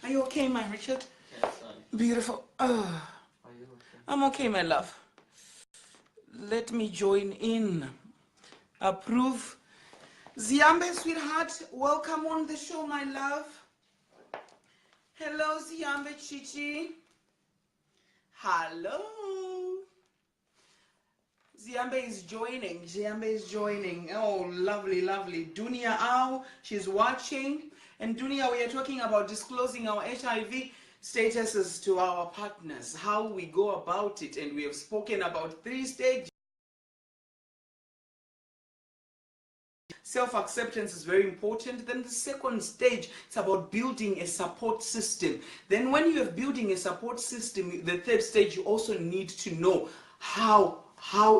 Are you okay, my Richard? Yes, son. Beautiful. Are you okay? I'm okay, my love. Let me join in. Approve. Ziambe, sweetheart, welcome on the show, my love. Hello, Ziambe Chichi. Hello. Ziambe is joining. Ziambe is joining. Oh, lovely, lovely. Dunia Au, she's watching. And Dunia, we are talking about disclosing our HIV statuses to our partners, how we go about it. And we have spoken about 3 stages. Self-acceptance is very important. Then the second stage, it's about building a support system. Then when you are building a support system, the third stage, you also need to know how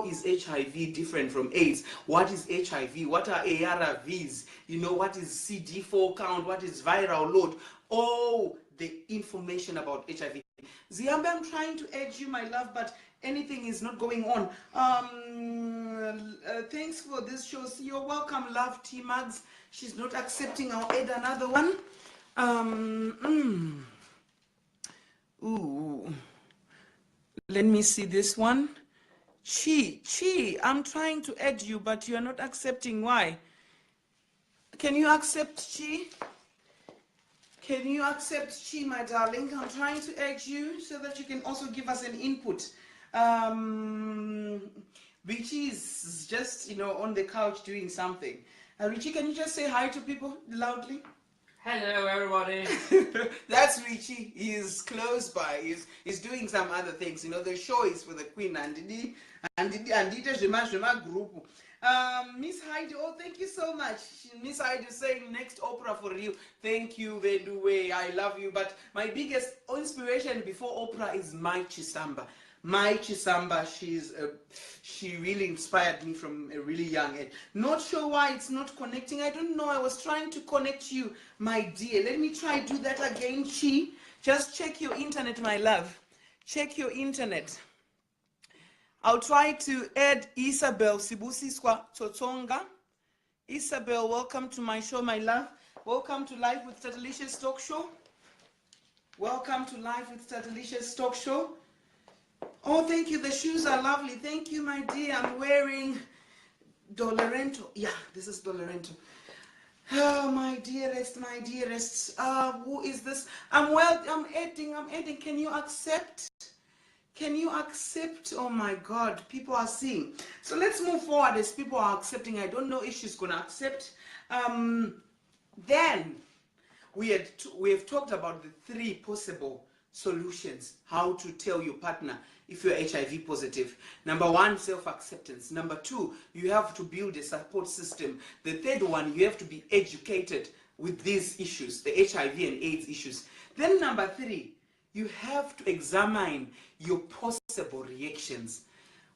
is HIV different from AIDS? What is HIV? What are ARVs? You know, what is CD4 count? What is viral load? All the information about HIV. Ziambe, I'm trying to edge you, my love, but anything is not going on. Thanks for this show. You're welcome, love. T-Mags. She's not accepting. I'll add another one. Ooh. Let me see this one. Chi, I'm trying to add you, but you are not accepting. Why? Can you accept Chi? Can you accept Chi, my darling? I'm trying to add you so that you can also give us an input. Richie is just, on the couch doing something. Richie, can you just say hi to people loudly? Hello, everybody. That's Richie. He's close by. He's doing some other things. The show is for the Queen and the group. Miss Heidi, oh, thank you so much. Miss Heidi is saying next opera for you. Thank you, Veduwe. I love you. But my biggest inspiration before opera is Mai Chisamba. Mai Chisamba, she really inspired me from a really young age. Not sure why it's not connecting. I don't know. I was trying to connect you, my dear. Let me try do that again, Chi. Just check your internet, my love. Check your internet. I'll try to add Isabel Sibusiswa Totonga. Isabel, welcome to my show, my love. Welcome to Live with Tatelicious Talk Show. Welcome to Live with Tatelicious Talk Show. Oh, thank you. The shoes are lovely. Thank you, my dear. I'm wearing Dolorento. Yeah, this is Dolorento. Oh, my dearest, my dearest. Who is this? I'm adding. Can you accept? Can you accept? Oh my God, people are seeing. So let's move forward as people are accepting. I don't know if she's going to accept. Then we have talked about the 3 possible solutions, how to tell your partner if you're HIV positive. Number 1, self-acceptance. Number 2, you have to build a support system. The third one, you have to be educated with these issues, the HIV and AIDS issues. Then number 3, you have to examine your possible reactions.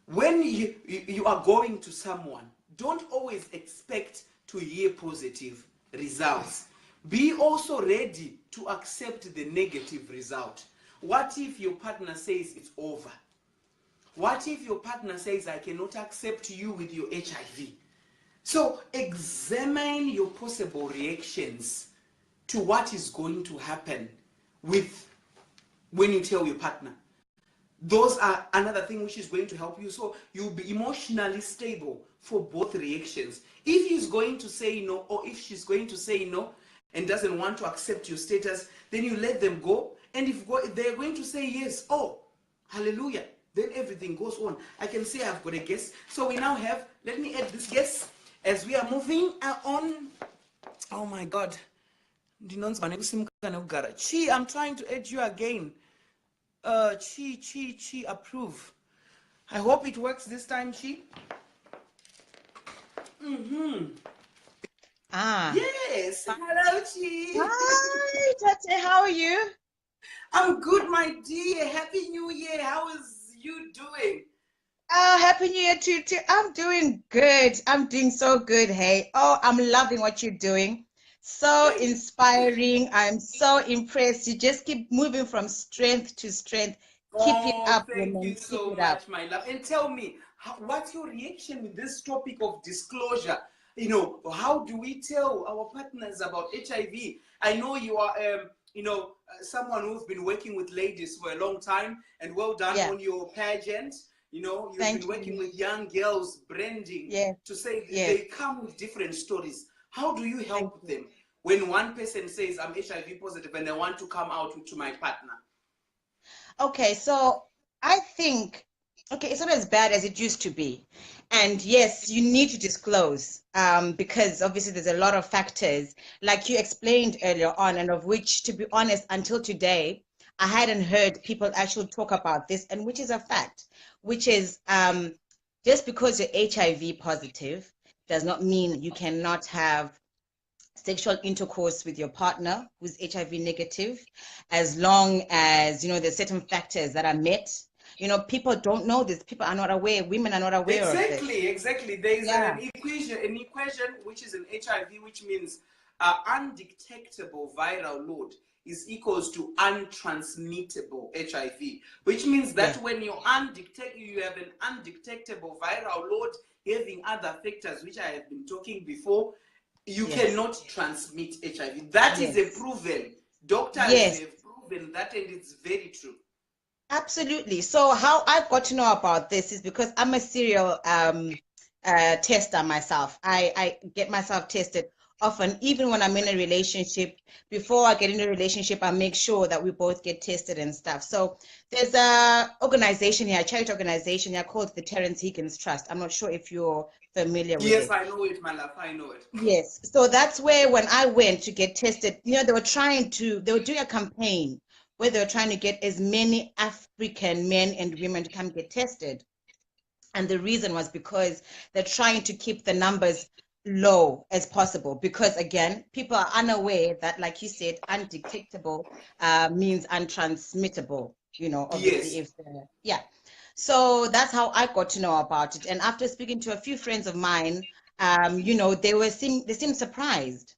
When you are going to someone, don't always expect to hear positive results. Be also ready to accept the negative result. What if your partner says it's over? What if your partner says, I cannot accept you with your HIV? So examine your possible reactions to what is going to happen when you tell your partner. Those are another thing which is going to help you. So you'll be emotionally stable for both reactions. If he's going to say no, or if she's going to say no and doesn't want to accept your status, then you let them go. And if they're going to say yes, oh, hallelujah, then everything goes on. I can say I've got a guest. So we now have, let me add this guest as we are moving on. Oh my God. Chi, I'm trying to add you again. Chi, approve. I hope it works this time, Chi. Yes. Hello, Chi. Hi, Tate. How are you? I'm good, my dear. Happy New Year. How is you doing? Oh, Happy New Year to you too. I'm doing good. I'm doing so good. Hey. Oh, I'm loving what you're doing. So inspiring. I'm so impressed. You just keep moving from strength to strength. Keep it up, thank woman. you so Keep it up. much, my love. And tell me, what's your reaction with this topic of disclosure? How do we tell our partners about HIV? I know you are someone who's been working with ladies for a long time, and well done Yeah. on your pageant. You've Thank been you. working with young girls, branding, Yes. to say Yes. they come with different stories. How do you Thank help you. them when one person says, I'm HIV positive and they want to come out to my partner? Okay, so I think, okay, it's not as bad as it used to be. And yes, you need to disclose because obviously there's a lot of factors, like you explained earlier on, and of which, to be honest, until today, I hadn't heard people actually talk about this, and which is a fact, which is just because you're HIV positive does not mean you cannot have sexual intercourse with your partner who's HIV negative, as long as, there's certain factors that are met. People don't know this. People are not aware. Women are not aware of this. Exactly. There is Yeah. an equation which is an HIV, which means undetectable viral load is equals to untransmittable HIV, which means that Yeah. when you have an undetectable viral load having other factors which I have been talking before, you Yes. cannot transmit HIV. That is a Yes. proven. Doctors Yes. have proven that, and it's very true. Absolutely. So how I've got to know about this is because I'm a serial tester myself. I get myself tested often, even when I'm in a relationship. Before I get in a relationship, I make sure that we both get tested and stuff. So there's a organization here, a charity organization here called the Terence Higgins Trust. I'm not sure if you're familiar with Yes, it. I know it, my love. I know it. Yes. So that's where when I went to get tested, they were doing a campaign where they were trying to get as many African men and women to come get tested. And the reason was because they're trying to keep the numbers low as possible. Because again, people are unaware that, like you said, undetectable means untransmittable, obviously Yes. yeah. So that's how I got to know about it. And after speaking to a few friends of mine, they seemed surprised.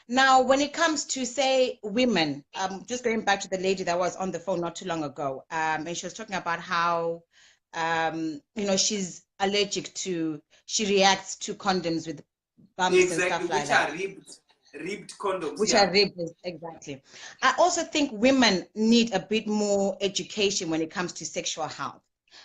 Now, when it comes to, say, women, just going back to the lady that was on the phone not too long ago, and she was talking about how, she's allergic she reacts to condoms with bumps and Exactly, stuff like which that. are ribbed condoms, Which yeah. are ribbed, exactly. I also think women need a bit more education when it comes to sexual health,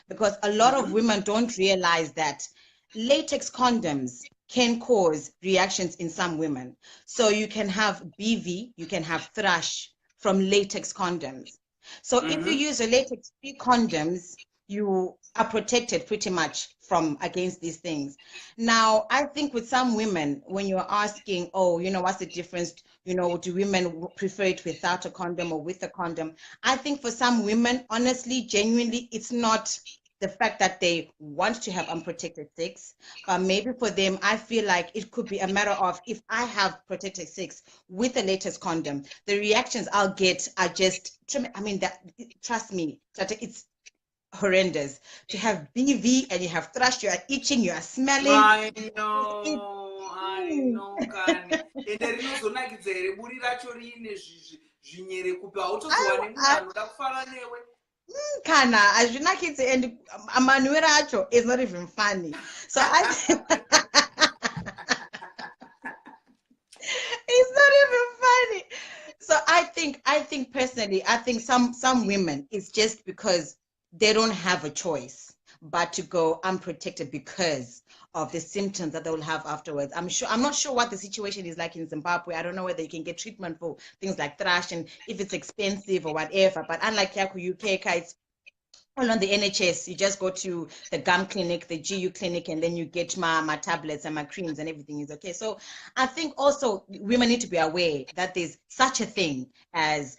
because a lot of women don't realize that latex condoms can cause reactions in some women. So you can have BV, you can have thrush from latex condoms. So if you use a latex-free condoms, you are protected pretty much from against these things. Now, I think with some women, when you're asking, oh, what's the difference? Do women prefer it without a condom or with a condom? I think for some women, honestly, genuinely, it's not the fact that they want to have unprotected sex, but maybe for them, I feel like it could be a matter of, if I have protected sex with the latest condom, the reactions I'll get are just, trust me, it's horrendous. To have BV and you have thrush, you are itching, you are smelling. I know, Kani. Ende rinozonakidza here buri racho riine zvinyere kupi hautozowane munhu anoda kufara newe. Kana azvinakidzi, and manwiro acho is not even funny. So it's not even funny. So I think personally, I think some women, it's just because they don't have a choice but to go unprotected because of the symptoms that they will have afterwards. I'm not sure what the situation is like in Zimbabwe. I don't know whether you can get treatment for things like thrush and if it's expensive or whatever. But unlike Yaku UK, it's all on the NHS. You just go to the gum clinic, the GU clinic, and then you get my tablets and my creams and everything is okay. So I think also women need to be aware that there's such a thing as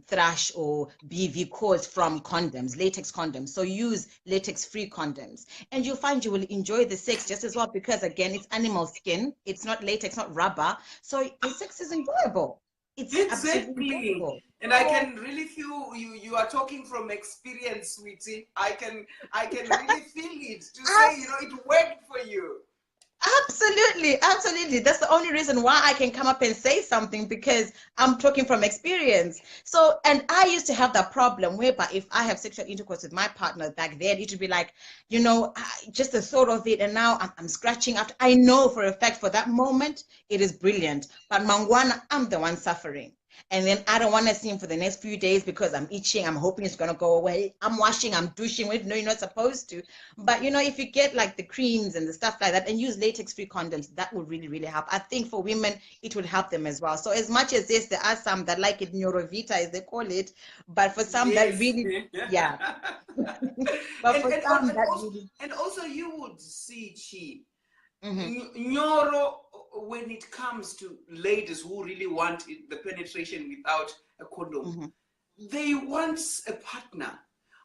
thrush or BV caused from condoms, latex condoms. So use latex-free condoms, and you'll find you will enjoy the sex just as well, because again, it's animal skin. It's not latex, not rubber. So the sex is enjoyable. It's absolutely Exactly. enjoyable. And I can really feel you are talking from experience, sweetie. I can really feel it to say, it worked for you. Absolutely. That's the only reason why I can come up and say something, because I'm talking from experience. So, and I used to have that problem whereby if I have sexual intercourse with my partner back then, it would be like, just the thought of it, and now I'm scratching after. I know for a fact for that moment it is brilliant, but Mangwana, I'm the one suffering. And then I don't want to see him for the next few days because I'm itching. I'm hoping it's going to go away. I'm washing, I'm douching. No, you're not supposed to. But, you know, if you get like the creams and the stuff like that and use latex-free condoms, that would really, really help. I think for women, it would help them as well. So as much as this, there are some that like it neurovita, as they call it. But for some that Yes. really, yeah. But for some that really. And also you would see, Chi, Mm-hmm. Nyoro, when it comes to ladies who really want the penetration without a condom, Mm-hmm. they want a partner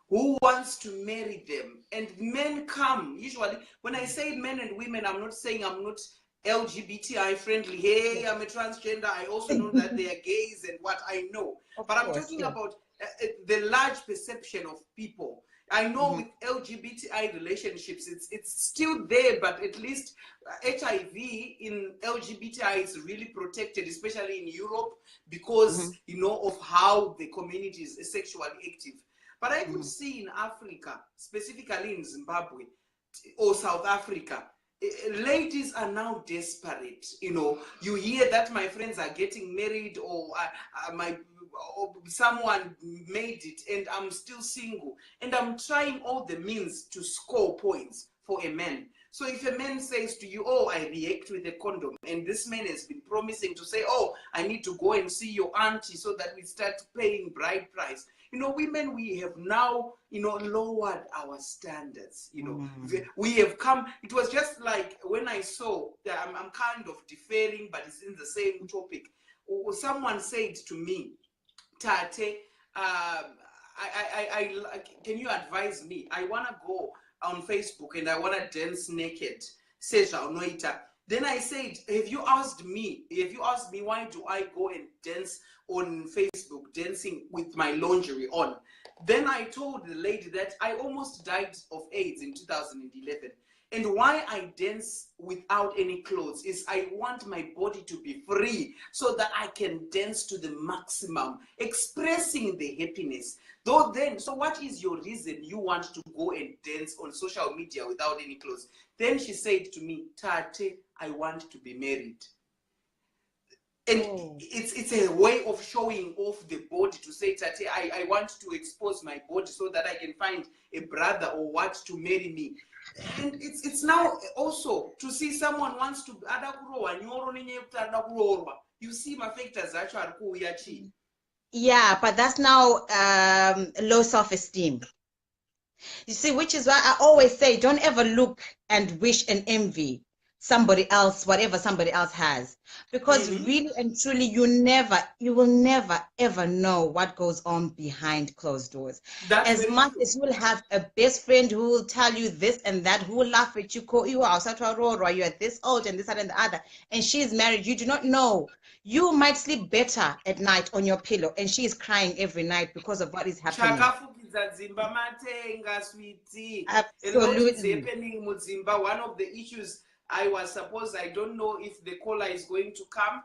who wants to marry them. And men come, usually, when I say men and women, I'm not saying I'm not LGBTI friendly. Hey, I'm a transgender. I also know that they are gays and what I know. Of But I'm course, talking yeah. about the large perception of people. I know Mm-hmm. with LGBTI relationships, it's still there, but at least HIV in LGBTI is really protected, especially in Europe, because, Mm-hmm. you know, of how the community is sexually active. But I could Mm-hmm. see in Africa, specifically in Zimbabwe or South Africa, ladies are now desperate. You know, you hear that my friends are getting married, or someone made it and I'm still single, and I'm trying all the means to score points for a man. So if a man says to you, oh, I react with a condom, and this man has been promising to say, oh, I need to go and see your auntie so that we start paying bride price. You know, women, we have now, you know, lowered our standards. You know, we have come. It was just like when I saw, I'm kind of deferring, but it's in the same topic. Someone said to me, Tate, can you advise me? I want to go on Facebook and I want to dance naked. Then I said, have you asked me why do I go and dance on Facebook, dancing with my lingerie on? Then I told the lady that I almost died of AIDS in 2011. And why I dance without any clothes is I want my body to be free so that I can dance to the maximum, expressing the happiness. Though then, so what is your reason you want to go and dance on social media without any clothes? Then she said to me, Tate, I want to be married. And it's a way of showing off the body to say, Tate, I want to expose my body so that I can find a brother or what to marry me. And it's now also to see someone wants to you see my factors actually. Yeah, but that's now low self-esteem. You see, which is why I always say, don't ever look and wish and envy somebody else, whatever somebody else has. Because really and truly, you will never, ever know what goes on behind closed doors. That's as much true. as you will have a best friend who will tell you this and that, who will laugh at you, call you out, you're at this old and this and the other, and she's married, you do not know. You might sleep better at night on your pillow, and she is crying every night because of what is happening. A lot is Absolutely. happening in Muzimba. One of the issues I don't know if the caller is going to come.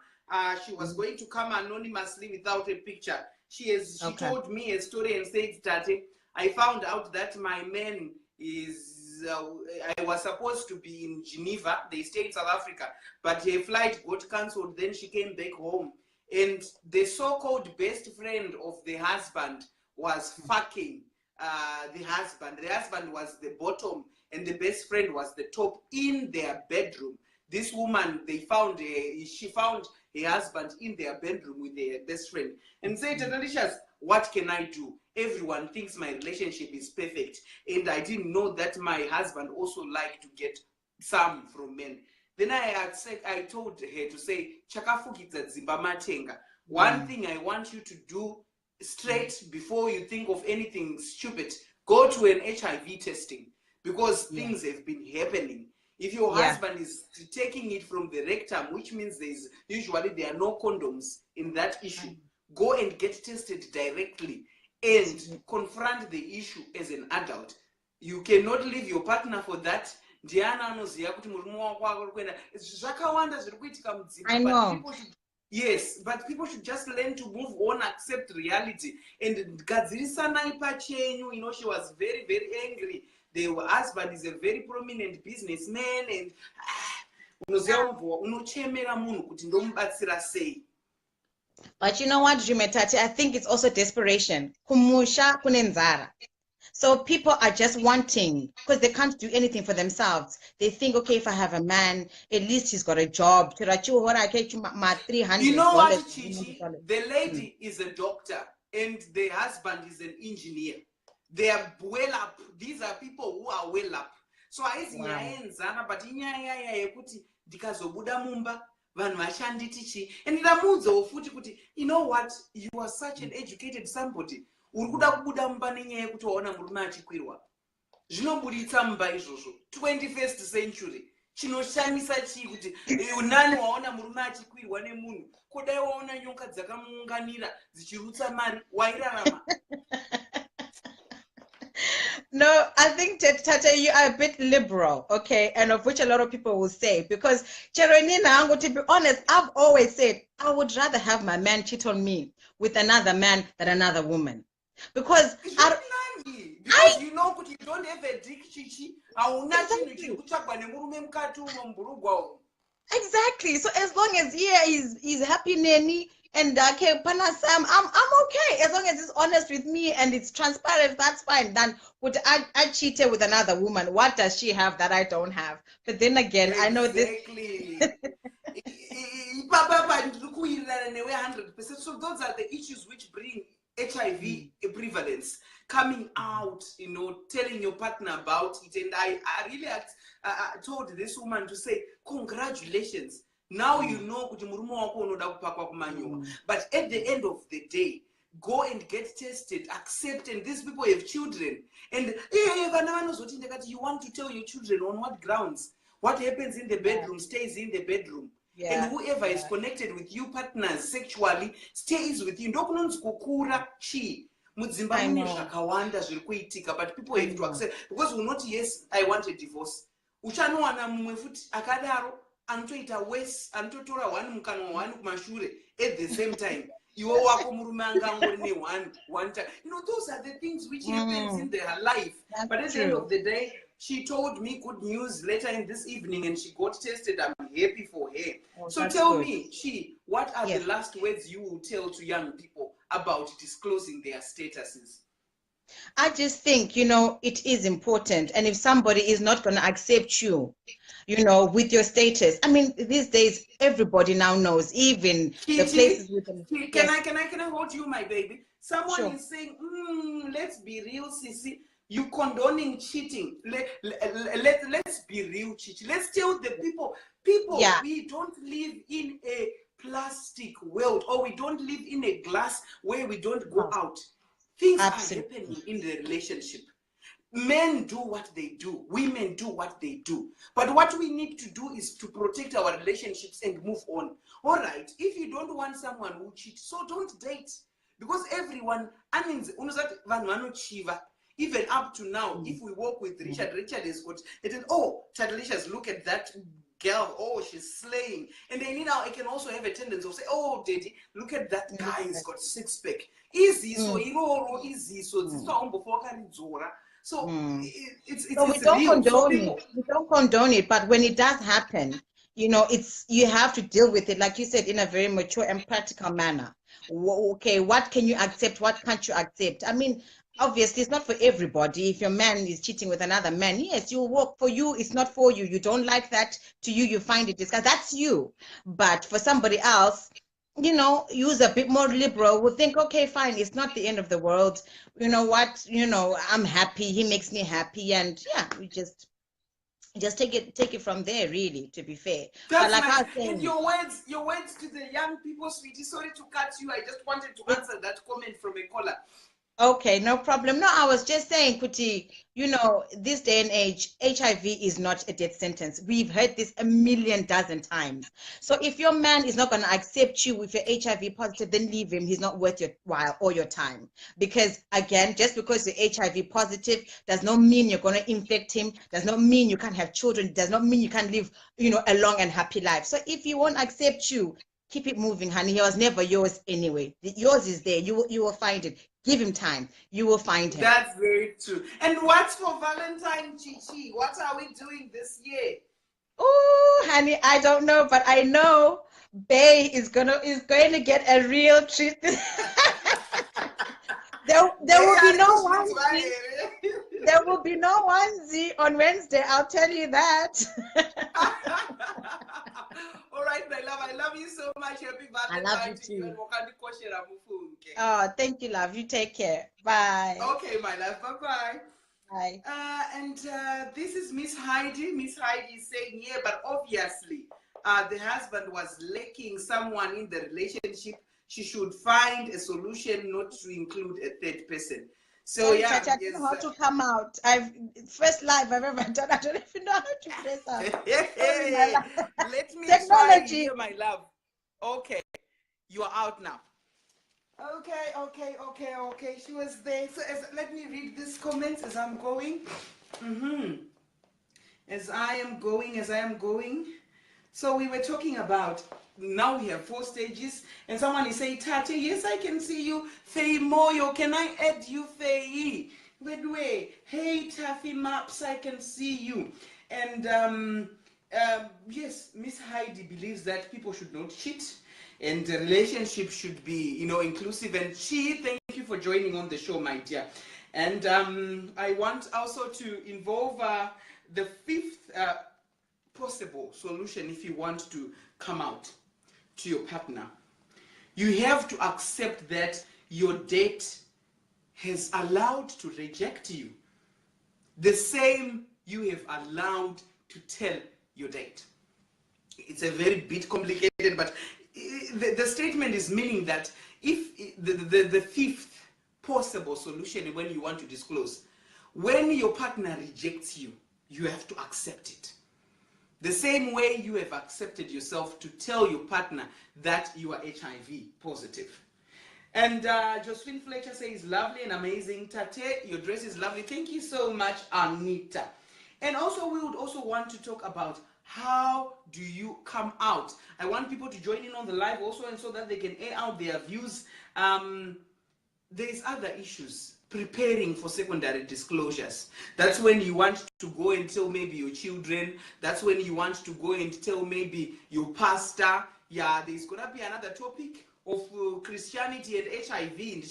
She was going to come anonymously without a picture. She told me a story and said that I found out that my man is, I was supposed to be in Geneva. They stay in South Africa, but her flight got cancelled. Then she came back home. And the so-called best friend of the husband was fucking the husband. The husband was the bottom and the best friend was the top in their bedroom. This woman, she found her husband in their bedroom with their best friend and said, Tatelicious, what can I do? Everyone thinks my relationship is perfect. And I didn't know that my husband also liked to get some from men. Then I told her to say, Chakafukitsa Zimba Matenga. One thing I want you to do straight before you think of anything stupid, go to an HIV testing, because things have been happening. If your husband is taking it from the rectum, which means there are no condoms in that issue, go and get tested directly and confront the issue as an adult. You cannot leave your partner for that. I know. Yes, but people should just learn to move on, accept reality. And you know, she was very, very angry. The husband is a very prominent businessman, and But you know what, Jumetati, I think it's also desperation. Kumusha kunenzara. So people are just wanting, because they can't do anything for themselves. They think, okay, if I have a man, at least he's got a job. My You know what, $300. Chichi? The Mm. lady is a doctor and the husband is an engineer. They are well up. These are people who are well up. So haizi Wow. nyaya yenzana, but inyaya yekuti ndikazobuda mumba vanhu vashanditi chi. And ndamuudzawo futi kuti, you know what, you are such an educated somebody. Uri kuda kubuda mumba nenyaya yekuti waona murume achikwirwa. Zvinobuditsa mumba izvozvo. 21st century. Chinoshamisa chii kuti nani waona murume achikwirwa nemunhu, kudai waona nyoka dzakamuunganira dzichirutsa mari, wairarama. No, I think Tata, you are a bit liberal, okay, and of which a lot of people will say, because Cheronina, to be honest, I've always said I would rather have my man cheat on me with another man than another woman, because because you know you don't have a dick, Chichi. Exactly. So as long as he's happy, nanny, and okay, Panasam, I'm okay. As long as he's honest with me and it's transparent, that's fine. Then would I cheated with another woman? What does she have that I don't have? But then again, exactly. I know this. So those are the issues which bring HIV prevalence coming out, you know, telling your partner about it. And I really told this woman to say, congratulations. Now you know, but at the end of the day, go and get tested, accept, and these people have children. And you want to tell your children on what grounds? What happens in the bedroom stays in the bedroom. Yeah. And whoever is connected with you partners sexually stays with you. But people have to accept, because we're not, yes, I want a divorce. Antoita west, Antotora one mukano one mashure at the same time. You are one time. You know, those are the things which happens in their life. That's but at the end of the day, she told me good news later in this evening and she got tested. I'm happy for her. Oh, so tell me, what are the last words you will tell to young people about disclosing their statuses? I just think, you know, it is important. And if somebody is not going to accept you, you know, with your status, I mean, these days, everybody now knows, even the places with them. Can I hold you, my baby? Someone is saying, let's be real, Sissy. You condoning cheating. Let's be real, Chichi. Let's tell the people, we don't live in a plastic world, or we don't live in a glass where we don't go out. Things are happening in the relationship. Men do what they do. Women do what they do. But what we need to do is to protect our relationships and move on. All right, if you don't want someone who cheats, so don't date. Because everyone, I mean, even up to now, if we walk with Richard has got, it is, oh, Tatelicious, look at that girl, oh, she's slaying. And then, you know, I can also have a tendency of say, oh, daddy, look at that guy, he's got six-pack. Easy, so easy, so this is so we don't condone it. We don't condone it, but when it does happen, you know, you have to deal with it, like you said, in a very mature and practical manner. Okay, what can you accept? What can't you accept? I mean, obviously, it's not for everybody. If your man is cheating with another man, yes, you work for you. It's not for you. You don't like that. To you, you find it disgusting. That's you. But for somebody else, you know, use a bit more liberal, will think, okay, fine, it's not the end of the world. You know what? You know, I'm happy. He makes me happy, and yeah, we just take it from there. Really, to be fair. That's but like nice. I was saying, and your words to the young people, sweetie. Sorry to cut you. I just wanted to answer that comment from a caller. Okay, no problem. No, I was just saying, Kuti, you know, this day and age, HIV is not a death sentence. We've heard this a million dozen times. So if your man is not going to accept you with your HIV positive, then leave him. He's not worth your while or your time. Because again, just because you're HIV positive does not mean you're going to infect him, does not mean you can't have children, does not mean you can't live, you know, a long and happy life. So if he won't accept you, keep it moving, honey. He was never yours anyway. Yours is there. You will find it. Give him time. You will find him. That's very true. And what's for Valentine, Chichi? What are we doing this year? Oh, honey, I don't know, but I know Bay is going to get a real treat. There will be no onesie. There will be no onesie on Wednesday. I'll tell you that. All right, my love. I love you so much. Happy I birthday love you to you. too. And Oh, thank you, love. You take care. Bye. okay, my love. Bye-bye. Bye. And this is Miss Heidi. Miss Heidi is saying, yeah, but obviously the husband was lacking someone in the relationship. She should find a solution not to include a third person. So Sorry, yeah, Tati, I don't know how to come out. First live I've ever done. I don't even know how to press out. Sorry, my love. Let me try Technology. here, my love. Okay, you are out now. Okay. She was there. So let me read these comments as I'm going. As I am going. So we were talking about, now we have 4 stages, and someone is saying, Tate, yes, I can see you. Faye Moyo, can I add you, Faye? Wait. Hey, Taffy Maps, I can see you. And yes, Miss Heidi believes that people should not cheat, and the relationship should be, inclusive. And thank you for joining on the show, my dear. And I want also to involve the 5th possible solution if you want to come out to your partner. You have to accept that your date has allowed to reject you the same you have allowed to tell your date. It's a very bit complicated, but the statement is meaning that if the 5th possible solution when you want to disclose, when your partner rejects you, you have to accept it. The same way you have accepted yourself to tell your partner that you are HIV positive. And Josephine Fletcher says, lovely and amazing. Tate, your dress is lovely. Thank you so much, Anita. And also, we would also want to talk about how do you come out. I want people to join in on the live also, and so that they can air out their views. There's other issues. Preparing for secondary disclosures. That's when you want to go and tell maybe your children. That's when you want to go and tell maybe your pastor. Yeah, there's gonna be another topic of Christianity and HIV.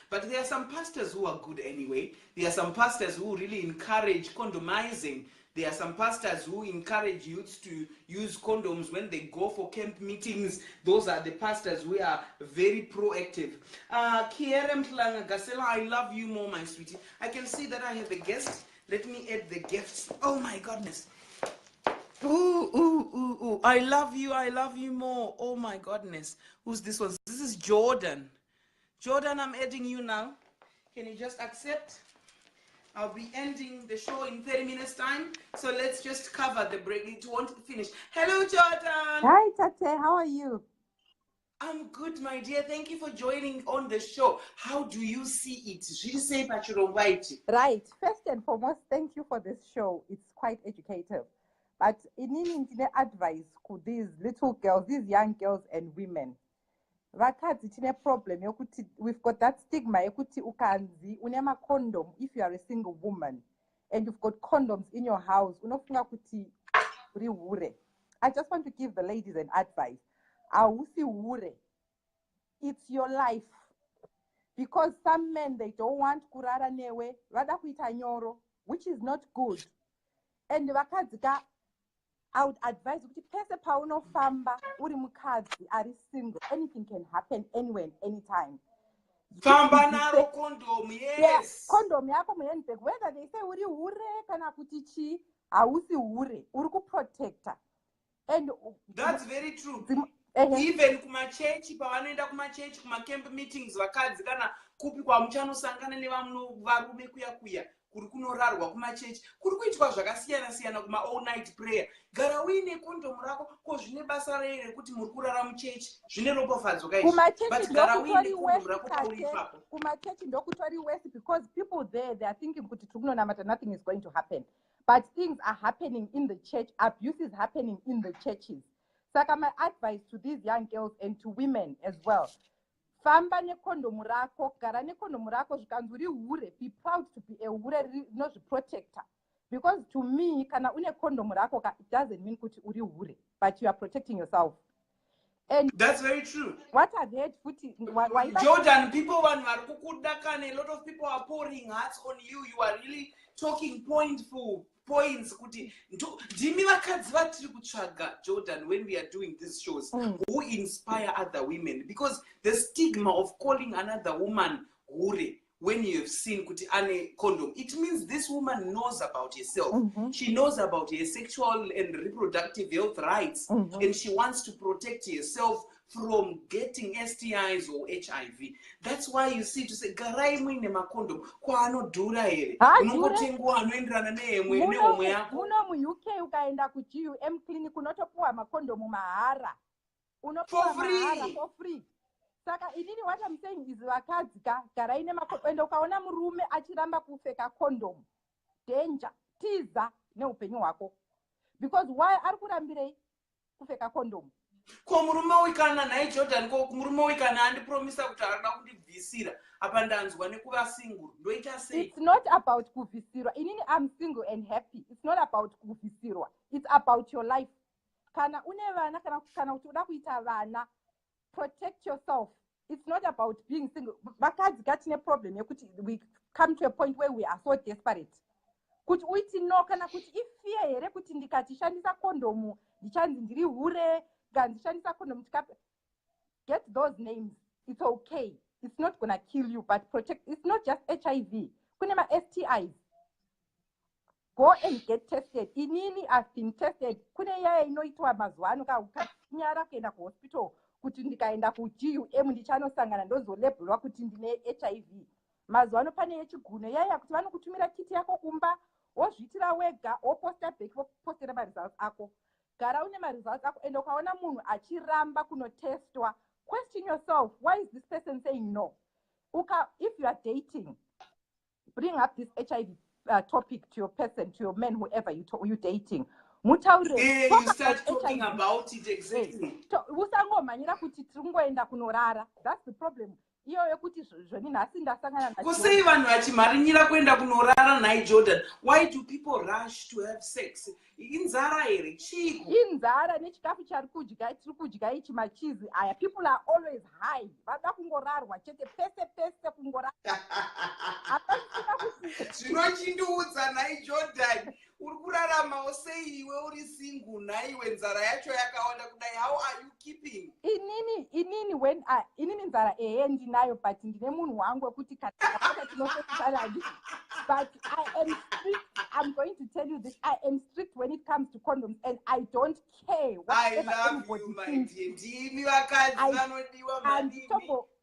But there are some pastors who are good anyway. There are some pastors who really encourage condomizing. There are some pastors who encourage youths to use condoms when they go for camp meetings. Those are the pastors who are very proactive. Kierem Tlanga Gasela, I love you more, my sweetie. I can see that I have a guest. Let me add the gifts. Oh my goodness. Ooh. I love you more. Oh my goodness. Who's this one? This is Jordan. Jordan, I'm adding you now. Can you just accept? I'll be ending the show in 30 minutes time. So let's just cover the break. It won't finish. Hello, Jordan. Hi, Tate. How are you? I'm good, my dear. Thank you for joining on the show. How do you see it? Right. First and foremost, thank you for this show. It's quite educative. But in advice to these little girls, these young girls and women, vakadzi tine problem yokuti we've got that stigma yokuti ukanzi unema condom if you are a single woman and you've got condoms in your house unofunga kuti uri hure. I just want to give the ladies an advice. Ausi hure. It's your life. Because some men, they don't want kurara newe, vada kuita nyoro, which is not good. And vakadzika, I would advise you, pese paunofamba uri mukadzi ari single, anything can happen anywhere and anytime. Famba naro condom, yes. Yeah, condom yako muhandbag, whether they say uri hure kana kuti chi, ausi hure, uri kuprotector. And that's very true. Even kumachechi, pavanoenda kumachechi, kumacamp meetings, vakadzi kana kupi kwamuchanosangana nevarume kuya kuri kunorarwa kumachechi kuri kuitwa zvakasiyana kuma all night prayer. Gara uine kondomu rako ko zvine basa rei rekuti muri kurara muchechi zvine ropafadzo kaizvi, but gara uine kondomu rako pauri ipapo. Kumachechi ndokutori west because people there, they are thinking kuti tikunonamata, nothing is going to happen, but things are happening in the church. Abuse is happening in the churches. Saka my advice to these young girls and to women as well, famba nekondomu rako, gara nekondomu rako, zvikanzi uri hure, be proud to be a hure, protector. Because to me, kana une condom rako, it doesn't mean kuti uri hure, but you are protecting yourself. And that's very true. What I've heard, Jordan, people want and a lot of people are pouring hearts on you. You are really talking pointful points. Jordan, when we are doing these shows, who inspire other women, because the stigma of calling another woman hure when you have seen kuti ane condom, it means this woman knows about herself. She knows about her sexual and reproductive health rights, and she wants to protect herself from getting STIs or HIV. That's why you see to say garai muine makondom kwa anodhura here unongotengwa anoenderana neomwe yako. Muno mu UK ukaenda ku GUM clinic unotopuwa makondomu mahara, unopuwa mahara for free. Saka inini what I'm saying is vakadzika garai nemakondomu, ende ukaona murume achiramba kupfeka kondomu, danger, tiza neupenyu hwako, because why ari kurambirei kupfeka kondomu? Ko murume wikana naye Jordan, ko murume wikana andipromisa kuti arada kundibvisira apa ndanzwa nekuva single, ndoita sei? It's not about kubvisirwa. Inini I'm single and happy. It's not about kubvisirwa. It's about your life. Kana une vana kana kuti uda kuita vana, protect yourself. It's not about being single. Vakadzi tine problem yekuti we come to a point where we are so desperate. Kuti uiti no kana kuti ifear here kuti ndikatishandisa kondomu ndichanzi ndiri hure. Get those names. It's okay. It's not gonna kill you, but protect. It's not just HIV. Kunema STIs. Go and get tested. Inini I've been tested. Kune ya inoitwa mazwano ka ukanyara kenda ku hospital kuti ndikaenda ku GUM ndichanosangana ndozolebhulwa kuti ndine HIV. Mazwano pane yechigune yaya kuti vanokutumira kiti yako kumba, wozvitira wega, woposta back, wopostera results ako. Gara une results ako, and ukaona munhu achiramba kunotestwa, question yourself, why is this person saying no? If you are dating, bring up this HIV topic to your person, to your man, whoever you're dating. You start talking about it exactly. Usangomanyira kuti tiringoenda kunorara. That's the problem. Kusei vanhu vachimharinyira kuenda kunorara naye Jordan. Why do people rush to have sex? Inzara here, chiko. Inzara nechikafu chari kudya ichi machizi aya. People are always high. Vada kungorarwa chete pese kungorara. Zvinochindiudza naye Jordan. Uri kurarama usei iwe uri single naiwe nzara yacho yakawanda kudai. How are you keeping? Inini when inini nzara ndinayo, but ndine munhu wangu wekuti kana tinofesana. But I am strict. I'm going to tell you this. I am strict when it comes to condoms, and I don't care what I love you, my dear. Ndimi vakadzi vanodiwa manini.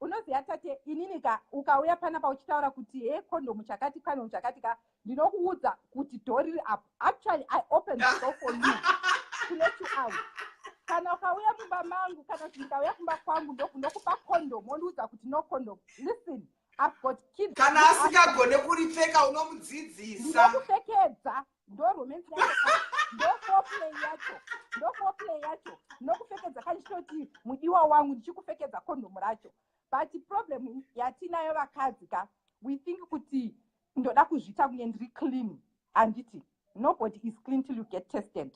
Unoziya tate inini ukauya panapa uchitaura kuti condom chakati condom chakati ndinokuudza kuti door riri up. Actually I opened the door for you to let you out. Kana ukauya kumba mangu kana ukauya kumba kwangu ndokupa condom wondiudza kuti no condom. Listen, I've got kids. Kana asingagone kuripfeka unomudzidzisa. Ndokupfekedza ndo romance yacho. Ndo foreplay yacho. Ndokupfekedza kanchitoti mudiwa wangu ndichikupfekedza condom racho. But the problem yatinayo vakadzi we think kuti ndoda kuzvita kunge ndiri clean. Anditi, nobody is clean till you get tested.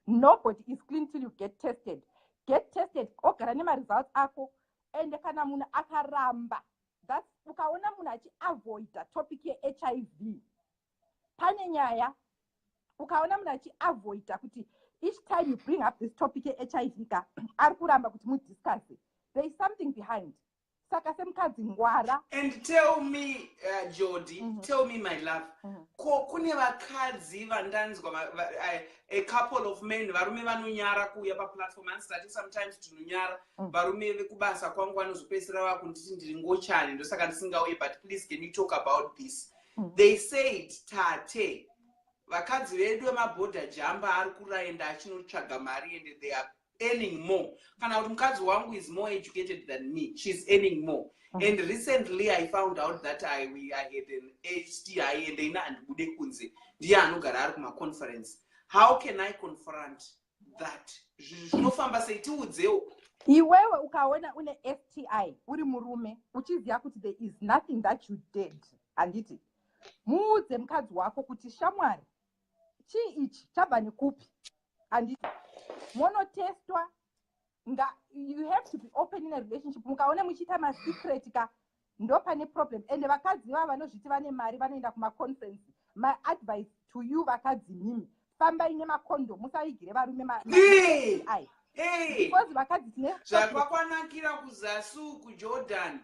Nobody is clean till you get tested. Get tested. Ogara nema results ako. Ende kana munhu akaramba. That's ukaona munhu achiavoida topic ye HIV. Pane nyaya. Ukaona munhu achiavoida kuti each time you bring up this topic ye HIV ari kuramba kuti mudiscuss. There is something behind. And tell me, Jody, tell me, my love, kune vakadzi vandanzwa, a couple of men varume vanonyara kuuya paplatform andisati sometimes tinonyara varume vekubasa kwangu vanozopesera vakunditi ndiri ngochani ndosaka ndisingauye, but please can you talk about this? They said tate vakadzi vedu vemabhodha jamba ari kuraenda achinotsvaga mari and they are earning more. Kana kuti mukadzi wangu is more educated than me, she's earning more. And recently I found out that I had an HTI and ina andibude kunze ndiye anogara ari kumaconference. How can I confront that? Zvinofamba sei tiudzewo. Iwewe ukaona une STI uri murume uchiziya kuti there is nothing that you did, anditi muudze mukadzi wako kuti shamwari chii ichi chabva nekupi and monotestwa you have to be open in a relationship. Mukaona muchiita masecret ka ndo pane problem. And vakadzi vava vanozviti vane mari vanoenda kumaconference. My advice to you vakadzi mimi, fambai nemakondo, musaigire varume Hey! Because vakadzi tine zvakakwanakira kuzasu kuJordan.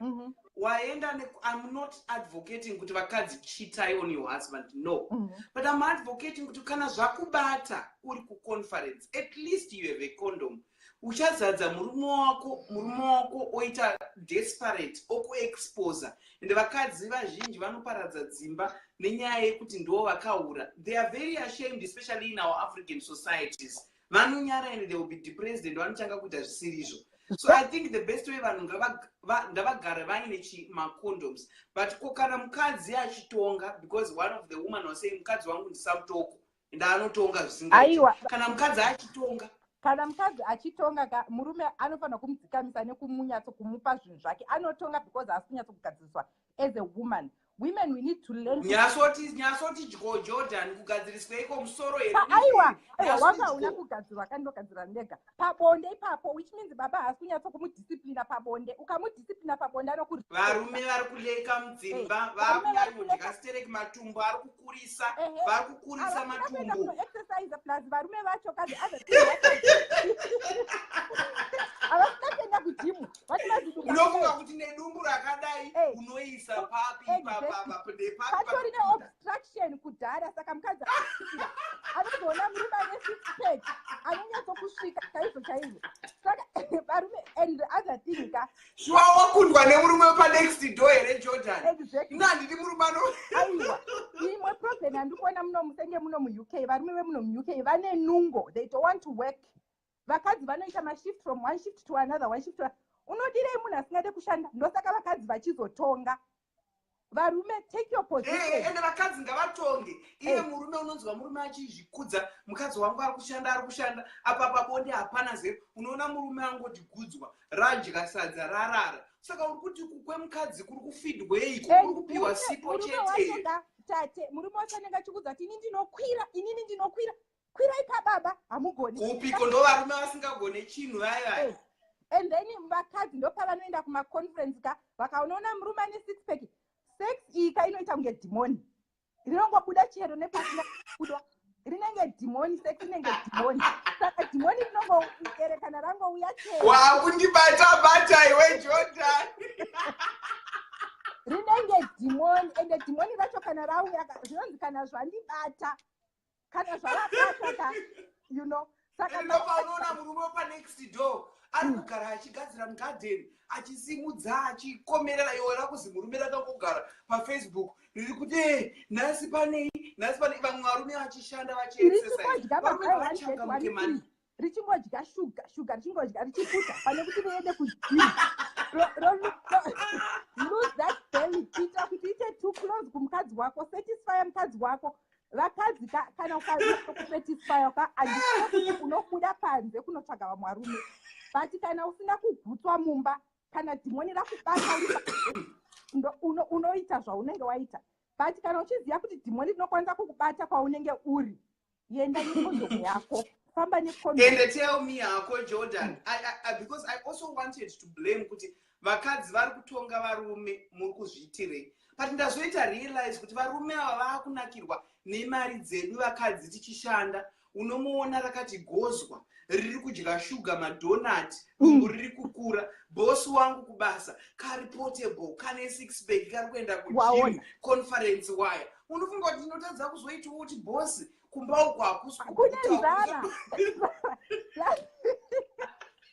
Waenda I'm not advocating kuti vakadzi cheatai on your husband, no. But I'm advocating kuti kana zvakubata uri kuconference, at least you have a condom. Uchazadza murume wako oita desperate okuexposa. Ende vakadzi vazhinji vanoparadza dzimba nenyaya yekuti ndo vakaura. They are very ashamed, especially in our African societies. Vanonyara and they will be depressed and vanotanga kuita zvisirizvo. So I think the best way vanhu ngavagare vaine macondoms. But kana mukadzi achitonga, because one of the women was saying mukadzi wangu ndisamutoko and anotonga zvisingaiti. Kana mukadzi achitonga, kana mukadzi achitonga murume anofanira kumudzikamisa nekumunyatso kumupa zvinhu zvake. Anotonga because haasi kunyatso kugadziriswa as a woman. Women, we need to learn. Nyasoti Jordan kugadzirisweiko musoro here. Aiwa, wakaona kugadzirwa kandogadzira ndega. Pabonde ipapo, which means baba haasi kunyatso kumudisciplina pabonde. Ukamudisciplina pabonde anokuri. Varume vari kuleka mudzimba, vakunyanya stereki matumbu ari kukurisa, vari kukurisa matumbu. Exercise plus varume vacho kazi avasikaenda kujimu. Unofunga kuti nedumbu rakadai unoisa papi patori neobstruction kudhara, saka mukadzi anozoona murume ane six-pack anonyatsokusvika chaizvo. Saka varume and the other thing ka wakundwa nemurume panext door here Jordan. Exactly. Handidi murume aiwa imwe problem andikuona muno musenge muno muUK. Varume vemuno muUK vane nungo, they don't want to work. Vakadzi vanoita mashift from one shift to another, one shift to another. Unodirei munhu asingade kushanda? Ndosaka vakadzi vachizotonga. Varume, take your position. Ende vakadzi ngavatonge. Iye murume unonzwa murume achizvikudza, mukadzi wangu ari kushanda, apa pabonde hapana zero. Unoona murume angoti gudzwa, radya sadza rarara. Saka uri kuti kukwe mukadzi kuri kufeedwei, kuri kupiwa sipo chete. Tate, murume wacho anenge achikudza kuti inini ndinokwira. Kwirai pababa, hamugoni. Upiko ndo varume vasingagone chinhu vaya. And then vakadzi ndo pavanoenda kumaconference ka vakaonaona murume ane six-pack. Sex iyi inoita kunge dhimoni. Rinongobuda chero nepasina kudwa. Rinenge dhimoni, sex inenge dhimoni. Saka dhimoni rinongoerekana rangouya chero. Wakundibata iwe Jordan. Rinenge dhimoni, ende dhimoni racho kana rauya zvinonzi kana zvandibata. Kana zvavabata ka, you know. Saka ndopanoona murume panext door ari kugara achigadzira mugarden, achisimudza, achikomerera. Iwona kuzi murume rakangogara paFacebook riri kuti nhasi panei, vamwe varume vachishanda vachiexercise. Richingodya shuga richingodya richiputa pane kuti riende kujimu. Lose that belly, kuita kuti ite too close kumukadzi wako, satisfy mukadzi wako. Vakadzi kana ukasatisfy andikuti unobuda panze kunotsvaga vamwe varume. But kana usina kugutswa mumba, kana dhimoni rakubata unoita zvaunenge waita. But kana uchiziva kuti dhimoni rinokwanisa kukubata kwaunenge uri, yenda nekondomu yako. Famba nekondomu. And tell me hako Jordan, because I also wanted to blame kuti vakadzi vari kutonga varume muri kuzviitirei. But ndazoita realize kuti varume ava vakunakirwa nemari dzedu vakadzi tichishanda. Unomuona rakati gozwa, riri kudya shuga madonut, dumbu riri kukura, boss wangu kubasa, kari portable, kane six-pack, kari kuenda kugym, conference wire. Unofunga kuti ndinotadza kuzoitawo kuti boss kumba uko hakusi kunenzara.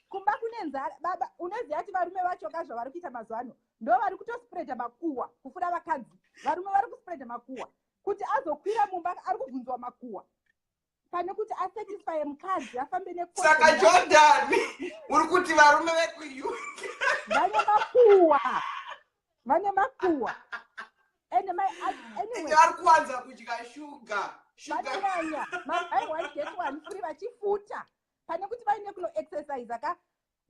Kumba kunenzara. Baba, unoziva kuti varume vacho kazvo vari kuita mazuva ano ndo vari kutospreada makuhwa kufura vakadzi. Varume vari kuspreada makuhwa kuti azokwira mumba ari kubvunzwa makuhwa. Pane kuti asatisfy mukadzi afambe nekondomu. Saka Jordan, uri kuti varume vekuyu vane makuhwa. And anyway, vari kuwanza kudya shuga. Vanonyanya. I want get one free vachifuta. Pane kuti vaine kuno exercise ka.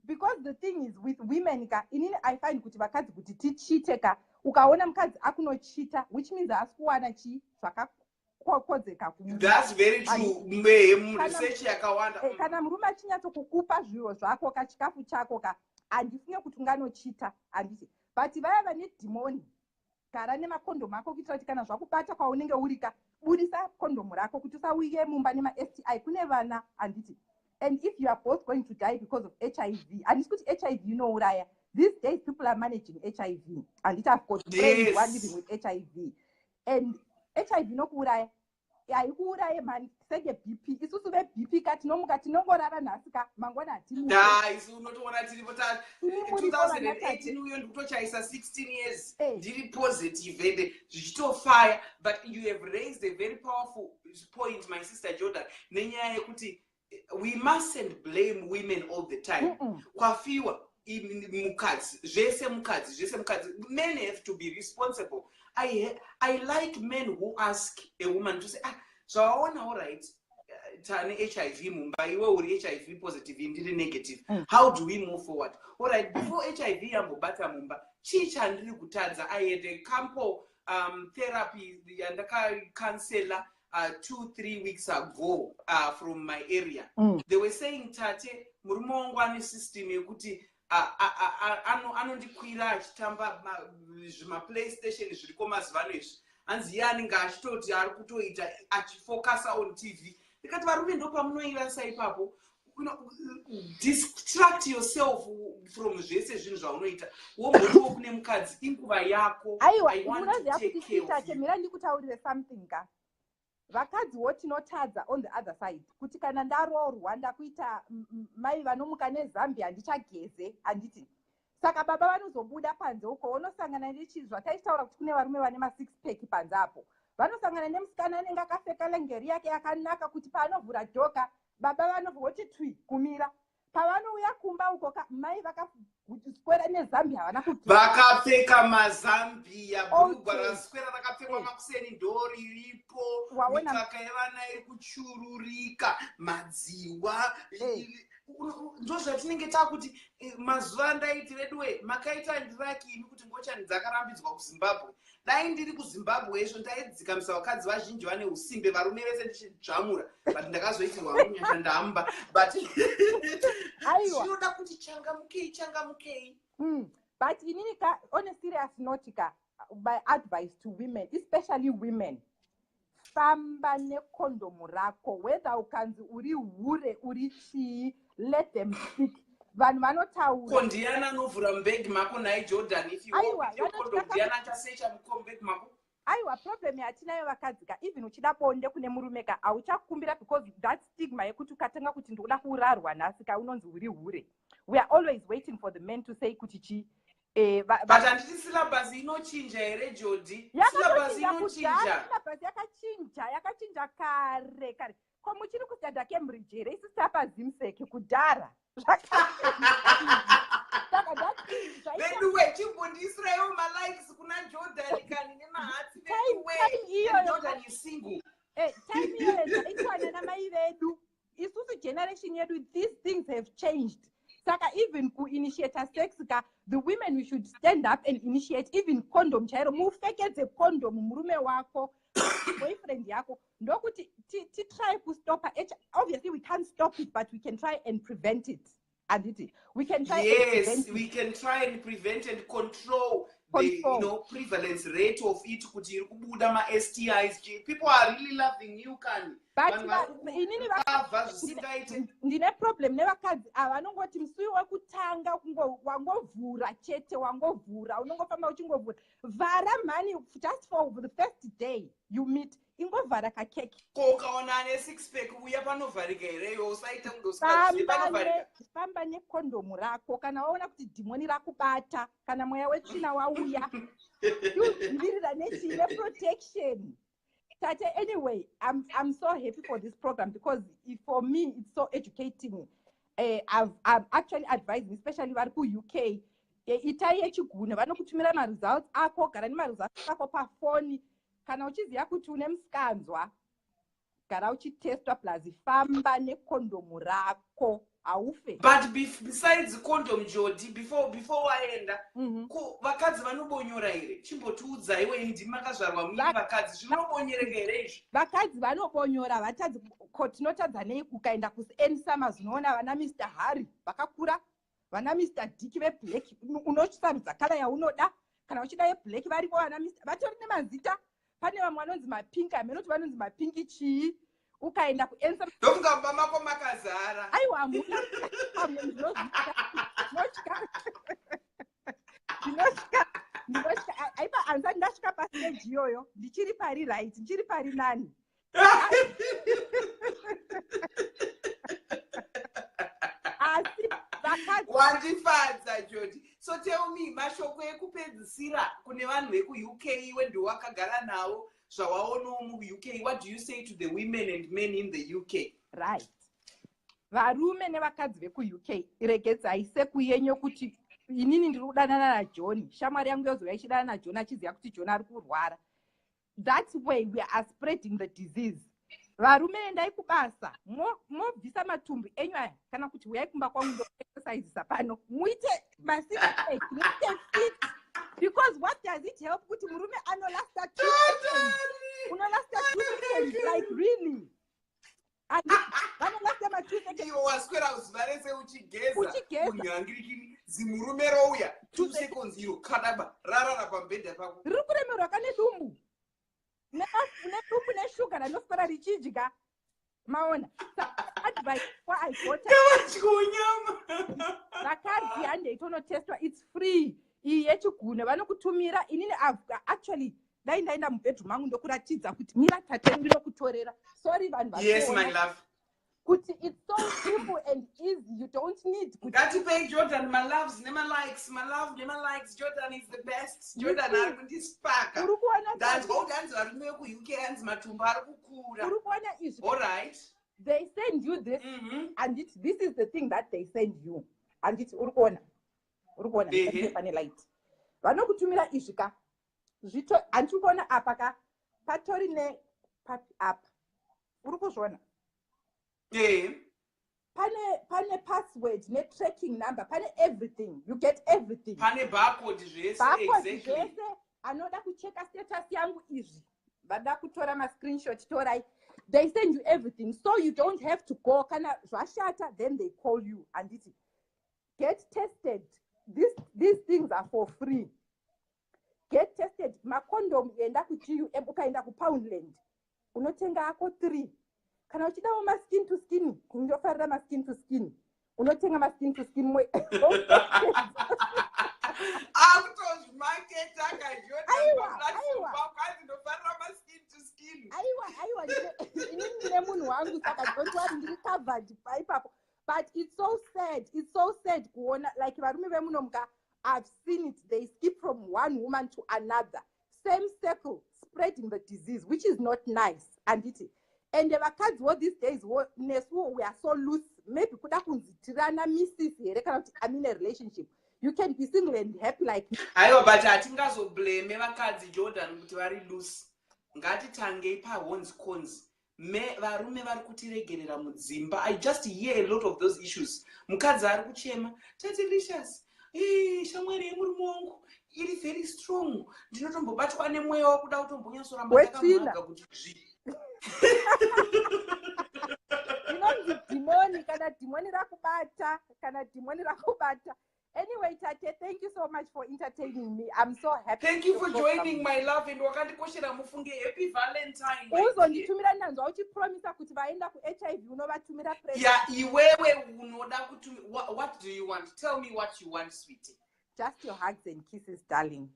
Because the thing is with women ka, inini I find kuti vakadzi kuti tichite ka, ukaona mukadzi akunochita, which means haasi kuwana chi zvaka kodzeka kumuka. That's very true. Research yakawanda. Kana murume achinyatso kukupa zviro zvako kachikafu chako handifunge kuti unganochita handiti. But vaya vane dhimoni gara nemakondomu ako kuitira kuti kana zvakubata kwaunenge urika budisa kondomu rako kuti usauye mumba nema-STI kune vana handiti. And if you are both going to die because of HIV, handisi kuti HIV inouraya. These days people are managing HIV and I've got friends who are living with HIV. And HIV nokuuraya haikuuraye man senge BP isusu veBP kati nomuka tinongorara nhasika mangwana hatini. Isu unotoona tiri 2018 uyo ndikutochaisa 16 years ndiri positive ende zvichitofire. But you have raised a very powerful point, my sister Jordan, nenyaya yekuti we mustn't blame women all the time. Kwafiwa mukadzi zvese mukadzi, men have to be responsible. I like men who ask a woman to say, so I want all right, tani HIV mumba iwe uri HIV positive ndiri negative. How do we move forward? All right, before HIV yambobata mumba, chandiri kutadza. I had a campo therapy yandaka counselor 2-3 weeks ago from my area. They were saying tate murume wangu ane system yekuti anondikwira achitamba zvimaplaystation zviriko mazuva ano izvi, hanzi iye anenge achitoti ari kutoita achifocusa on TV. Ndikati varume ndo pamunoirasa ipapo, distract yourself from zvese zvinhu zvaunoita wombotiwo kune mukadzi inguva yako. I want to take care of you. Mira ndikutaurire something ka vakadziwo tinotadza on the other side kuti kana ndarorwa ndakuita mai vanomuka neZambia handichageze handiti. Saka baba vanozobuda panze uko vonosangana nechizva taitaura kuti kune varume vane ma6 pack panze apo, vanosangana nemusikana anenge akapfeka lengeri yake yakanaka kuti paanovhura joka baba vanovhoti twi kumira. Pavanouya kumba uko mai vakaswera neZambia havana vakapfeka mazambia, bhurugwa raswera rakapfekwa makuseni ndori riripo, mikaka yevana iri kuchururika, madziwa. Ndo zvatinenge takuti mazuva ndaiti redwe makaita ndiraki imi kuti ngochani dzakarambidzwa kuZimbabwe. Dai ndiri kuZimbabwe izvo ndaidzika misa vakadzi vazhinji vane usimbe, varume vese ndichidzvamura, but ndakazoitirwa munyasha ndamba. But zvinoda kuti changamukei. But inini on a serious note my advice to women, especially women, famba nekondomu rako, whether ukanzi uri hure uri chii, let them speak. Vanhu vanotaura kondiana anovhura mubhegi mako naye Jordan, if you want your condom diana achasecha mukombeki mako. Aiwa, problem yatinayo vakadzika, even uchida bonde kune murume hauchakumbira because that stigma yekuti ukatanga kuti ndoda kurarwa nhasi unonzi uri hure. We are always waiting for the men to say kuti chi. But handiti syllabus inochinja here Jodi? Syllabus inochinja. Syllabus yakachinja kare. Ko muchiri kusadha Cambridge here isi tapa zimseki kudhara. Anyway, chimbondisrayo malikes kuna Jordan kani nemahatsi veduwe. Jordan is single. Time here ikwana na mai vedu. Isusu generation yedu, these things have changed. Saka even ku initiate sex the women, we should stand up and initiate even condom chairo mufekeze condom murume wako boyfriend yako ndokuti try to stop it. Obviously we can't stop it, but we can try and prevent it. We can try. Yes, we can try and prevent and control the prevalence rate of it. Kuti kubuda ma STIs. People are really loving you, Kani. But ndine problem nevakadzi avanongoti musui wekutanga wangovhura chete wangovhura unongofamba uchingovhura vhara mhani just for the first day you meet ingovhara kakeki ukaona ane 6 pack uya panovharika here usaita kundosikazve famba nekondomu rako kana waona kuti dhimoni rakubata kana mweya wetsvina wauya ndirira nechine protection. Anyway, I'm so happy for this program because for me it's so educating. I'm actually advising, especially vari kuUK, itai yechigune vanokutumira results ako, gara results ako pafoni, kana uchiziva kuti une musikanzwa, gara uchitestwa plus famba nekondomu rako. aufe. But besides condom Jodi, before waenda, vakadzi vanobonyora here. Chimbotiudza iwe indi makazvarwa muni vakadzi zvinobonyereka here izvi. Vakadzi vanobonyora vatadzi kotinotadza nei kukaenda kuensama zvinoona vana Mr. Harry vakakura, vana Mr. Dick veBlack unosarudza kala yaunoda kana uchida yeBlack varipo vana Mr. vatori nemazita. Pane vamwe vanonzi mapinki amenoti vanonzi mapinki chii ukaenda kuensama ndomugamba mako makazara. Aiwa hamuna pamwe ndinozvita ndinoshika aipa anza ndasvika pastage iyoyo ndichiri pari right ndichiri pari nani. Asi vakadzi wandifadza Jodi. So tell me, mashoko ekupedzisira kune vanhu veku-UK iwe ndowakagara navo zvawaonawo mu-UK, what do you say to the women and men in the UK? Right. Varume nevakadzi veku-UK regedzai sekuyenyo kuti inini ndiri kudanana naJohn, shamwari yangu yozouya ichidana naJohn achiziva kuti John ari kurwara. That way we are spreading the disease. Varume endai kubasa mobvisa matumbu enyu aya kana kuti uyai kumba kwangu ndoexercise pano muite ma6 muite fit, because what does it help kuti murume anolasta 2 seconds unolasta 2 seconds like really and vanolasta ma 2 seconds iwo waswera uzivarese uchigeza unyangirikini zimurume rouya 2 seconds iro kadaba rarara pambedha pako riri kuremerwa kane dumbu nedumbu neshuga ranoswera richidya maona. Advice for I got vakadzi handei tonotestwa, it's free. Iyi yechigune vanokutumira inini actually dai ndaenda mubedroom mangu ndokuratidza kuti mira tate ndinokutorera. Sorry vanhu yes my love kuti it's so simple and easy, you don't need ngatipei Jordan my loves nema likes, my love nema likes. Jordan is the best. Jordan ari kundispaka ndanzwa udanzi varume veku-UK anzi matumbu ari kukura. Uri kuona izvi all right, they send you this and this is the thing that they send you and it's uri kuona pane light vanokutumira izvi ka zvito handiri kuona apa ka patori ne papi apa uri kuzviona pane password ne tracking number, pane everything, you get everything, pane barcode zvese exactly. Anoda kucheka status yangu izvi vada kutora ma screenshot torai, they send you everything so you don't have to go kana zvashata then they call you and it get tested. These things are for free. Get tested. Macondom enda ku-GUM ukaenda ku-Poundland unotenga ako 3 kana uchidawo ma-skin to skin ndofarira ma-skin to skin unotenga ma-skin to skin mwe akutozvimaketa kajodaakazi ndofarira ma-skin to skin aiwa inini ndine munhu wangu saka ndotwari ndiri covered paipapo. But it's so sad kuona like varume vemunomuka I've seen it, they skip from one woman to another, same circle, spreading the disease, which is not nice. And the vakadzi what these days we are so loose, maybe kuda kunzitirana misses here I'm in a relationship, you can be single and happy like aiwa but hatingazoblame vakadzi Jordan kuti vari loose. Ngatitangei pahonzi cons varume vari kutiregerera mudzimba. I just hear a lot of those issues. Mukadzi ari kuchema Tatelicious, shamwari yemurume wangu iri very strong, ndinotombobatwa nemweya wakuda kutombonyatsoramba ndakamaga kuti inonzi dhimoni kana dhimoni rakubata. Anyway, Tate, thank you so much for entertaining me. I'm so happy. Thank you for joining my love and wakandikoshera mufunge happy Valentine. Uzonditumira nanzwa uchipromisa kuti vaenda ku-HIV unovatumira present. Yeah, iwewe unoda kutumira. What do you want? Tell me what you want, sweetie. Just your hugs and kisses, darling.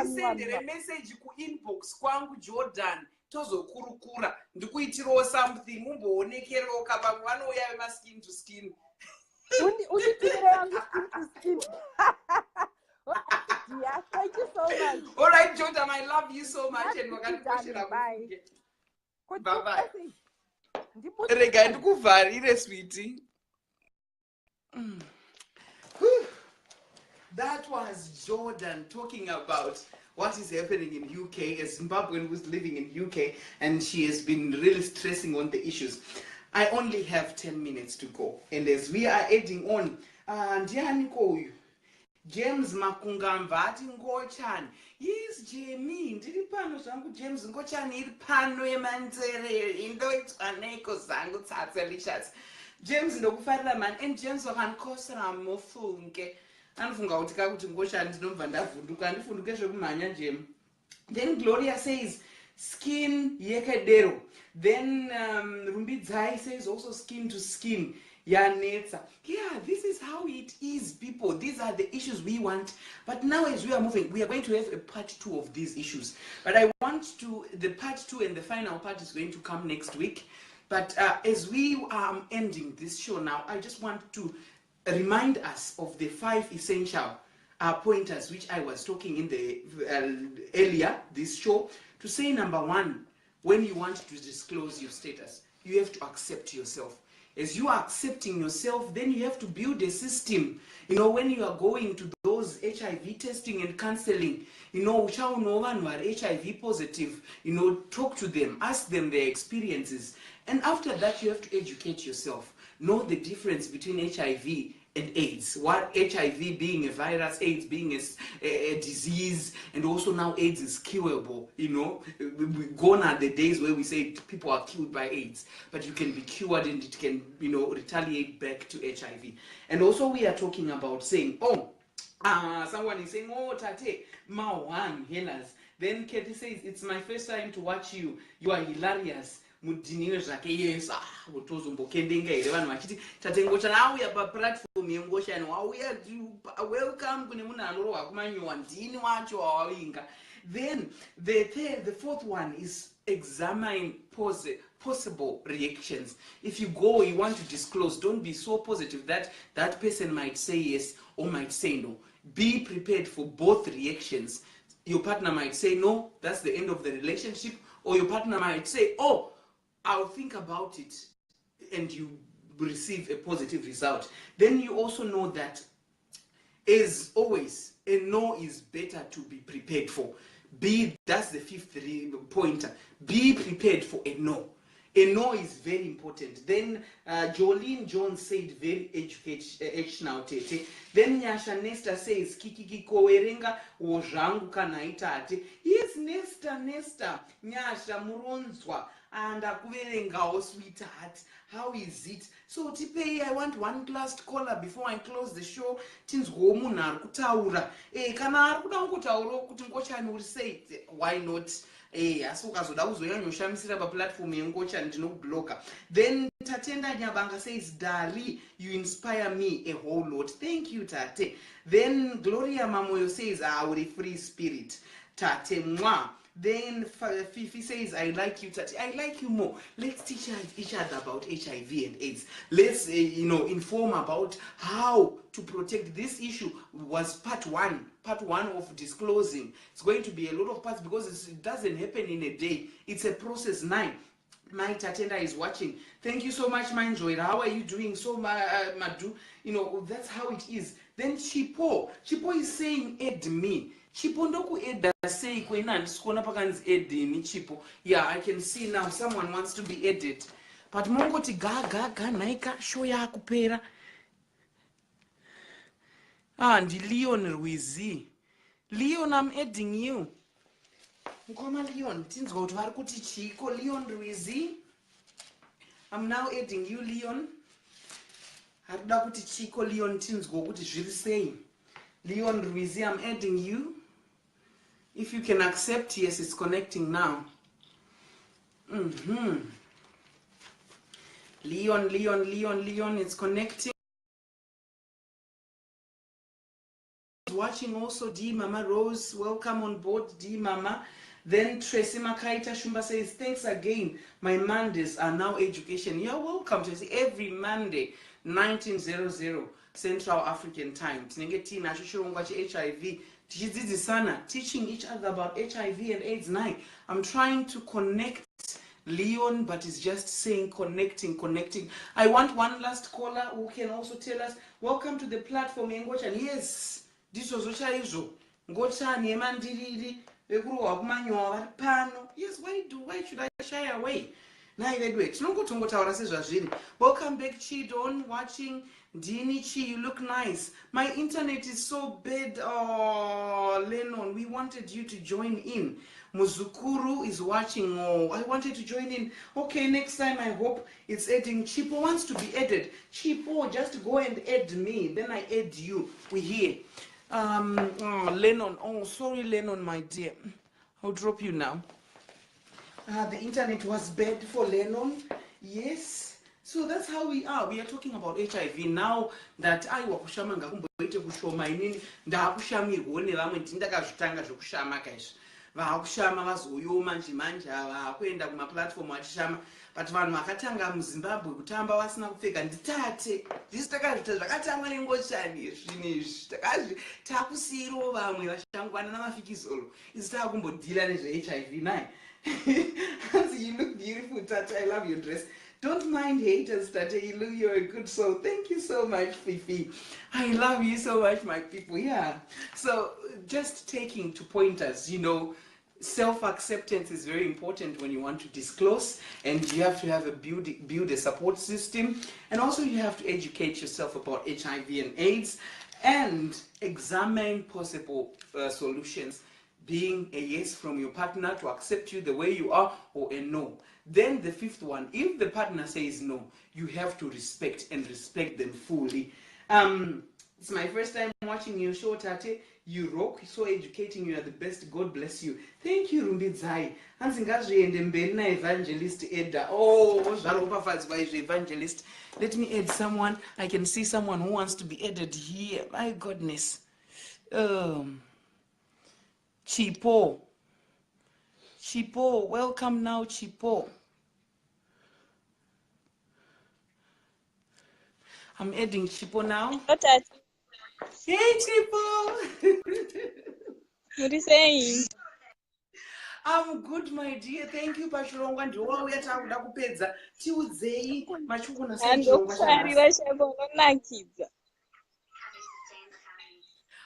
Ndisendere message ku-inbox kwangu Jordan. Tozokurukura ndikuitirawo something umboonekerawo kapa vanouya vema-skin to skin. Unditumire yangu skin to skin. Yeah, thank you so much. All right, Jordan, I love you so much and wakandikoshera mufunge. Bye bye. Rega ndikuvharire sweetie. That was Jordan talking about what is happening in UK, a Zimbabwean who's living in UK, and she has been really stressing on the issues. I only have 10 minutes to go, and as we are adding on, ndiani koyu James Makungamba ati ngochani. Yes, Jamie, ndiri pano zvangu James ngochani iri pano yemanzere indoitwa neko zangu Tatelicious. James ndokufarira man, and James wakankosera mufunge. Anofunga kuti kakuti ngochani ndinobva ndavhunduka ndifunduke zvekumhanya James. Then Gloria says skin yekedero. Then Rumbidzai says also skin to skin. Yeah, this is how it is, people. These are the issues we want. But now as we are moving, we are going to have a part 2 of these issues. But I want to, the part 2 and the final part is going to come next week. But as we are ending this show now, I just want to remind us of the 5 essential pointers which I was talking in the earlier this show, to say number 1, when you want to disclose your status, you have to accept yourself. As you are accepting yourself, then you have to build a system. You know, when you are going to those HIV testing and counseling, you know, who are HIV positive, you know, talk to them, ask them their experiences. And after that, you have to educate yourself. Know the difference between HIV and AIDS. What HIV being a virus, AIDS being a disease, and also now AIDS is curable. You know, gone are the days where we say people are killed by AIDS, but you can be cured and it can, you know, retaliate back to HIV. And also we are talking about saying, oh, someone is saying, oh, Tate, Mawan, healers. Then Katie says, it's my first time to watch you. You are hilarious. Mudinire zvake yes utozombokendenga here vanhu vachiti tatengochana auya paplatform yengoshani wauya welcome kune munhu anorohwa kumanyowa ndini wacho wawainga. Then the fourth one is examine possible reactions. If you go, you want to disclose, don't be so positive that that person might say yes or might say no. Be prepared for both reactions. Your partner might say no, that's the end of the relationship, or your partner might say, oh, I'll think about it, and you receive a positive result. Then you also know that, as always, a no is better to be prepared for. That's the 5th pointer. Be prepared for a no. A no is very important. Then Jolene Jones said very educational tete. Then Nyasha Nesta says kiki kowerenga wozhangu kana itate. Yes, Nesta Nyasha muronzwa and akuverengawo sweetheart. How is it? So Tipe, I want one last caller before I close the show. Tinzwo munhu ari kutaura. Kana ari kuda kutaura kuti ngochani uri say why not? Asi ukazoda kuzoyanyoshamisira paplatform yengocha ndinokubloka. Then Tatenda Nyabanga says, Dari, you inspire me a whole lot. Thank you, Tate. Then Gloria Mamoyo says, our free spirit. Tate mwa. Then Fifi says, I like you, Tate. I like you more. Let's teach each other about HIV and AIDS. Let's, inform about how to protect. This issue was part one of disclosing. It's going to be a lot of parts because it doesn't happen in a day. It's a process. 9. My Tatenda is watching. Thank you so much, my Joy. How are you doing? So, Madu, that's how it is. Then Chipo is saying, aid me. Chipo ndoku edda say kwena ndisikona pakanzi edini Chipo. Yeah, I can see now someone wants to be added. But mongoti ga naika show yakupera. Ndi Leon Ruizi. Leon, I'm adding you. Nkoma Leon, tinzwa kuti vari kuti chiko Leon Ruizi. I'm now adding you, Leon. Harida kuti chiko Leon, tinzwa kuti zviri sei. Leon Ruizi, I'm adding you. If you can accept, yes, it's connecting now. Leon, it's connecting. Watching also D Mama Rose, welcome on board D Mama. Then Tracy Makaita Shumba says, thanks again. My Mondays are now education. You're welcome, Tracy. Every Monday, 1900 Central African Time. Tinenge tina chuchirongwa HIV. Teaching each other about HIV and AIDS 9. I'm trying to connect Leon, but it's just saying connecting. I want one last caller who can also tell us, welcome to the platform, Yengoch. And yes, ndizvozvo chaizvo ngotani emandiriri vekurohwa kumanyowa vari pano. Yes, why should I shy away? Nai vedwe tinongotongotaura sezvazviri. Welcome back Chidon, watching Dini Chi, you look nice. My internet is so bad. Oh, Lennon, we wanted you to join in. Muzukuru is watching. Oh, I wanted to join in. Okay, next time I hope it's adding. Chipo wants to be added. Chipo, just go and add me. Then I add you. We here. Lennon. Oh, sorry, Lennon, my dear. I'll drop you now. The internet was bad for Lennon. Yes. So that's how we are. We are talking about HIV now that I wakushama ngakumboite kushoma inini ndakushamirwa nevamwe ndakazvitanga zvokushama kaizvo. Vakushama vazoyo manje vakuenda kuma platform achishama, but vanhu vakatanga muZimbabwe kutamba vasina kupfeka nditate. Ndisi takazvita zvakatangwa nengochani zvinezvi takusiro vamwe vashangwana namafikizolo. Isi takumbodhila nezve-HIV naye. You look beautiful, Tata. I love your dress. Don't mind haters, Tata. You're a good soul. Thank you so much, Fifi. I love you so much, my people. Yeah. So just taking to pointers, self-acceptance is very important when you want to disclose, and you have to have build a support system, and also you have to educate yourself about HIV and AIDS and examine possible solutions, being a yes from your partner to accept you the way you are, or a no. Then the fifth one, if the partner says no, you have to respect them fully. It's my first time watching your show, Tate. You rock, so educating, you are the best. God bless you. Thank you, Rumbidzai. Hanzingazviende mberi evangelist Edda. Oh, evangelist. Let me add someone. I can see someone who wants to be added here. My goodness. Chipo, welcome now, Chipo. I'm adding Chipo now. Hey, Chipo. What are you saying? I'm good, my dear. Thank you, Pachirongwa. Ndiwo uya takuda kupedza. Tiudzei machukuna sei chirongwa chanhasi.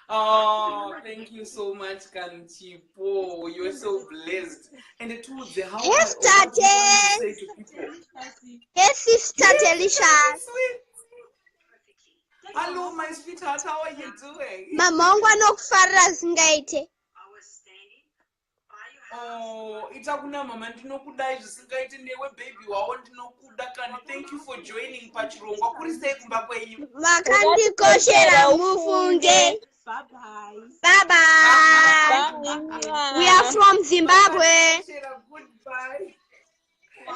Oh, thank you so much, Kanchipo. You're so blessed. And it told the how yes, I want to say to people. Yes, sister Tatelicious. Hello, my sweetheart. How are you doing? Mama nokufarira zingaite. Oh, itakuna mama ndinokudai zvisingaite newe baby wawo ndinokuda kani. Thank you for joining Pachirongwa. Kuri sei kumba kwenyu? Vakandikoshera mufunge. Bye-bye. We are from Zimbabwe. Goodbye.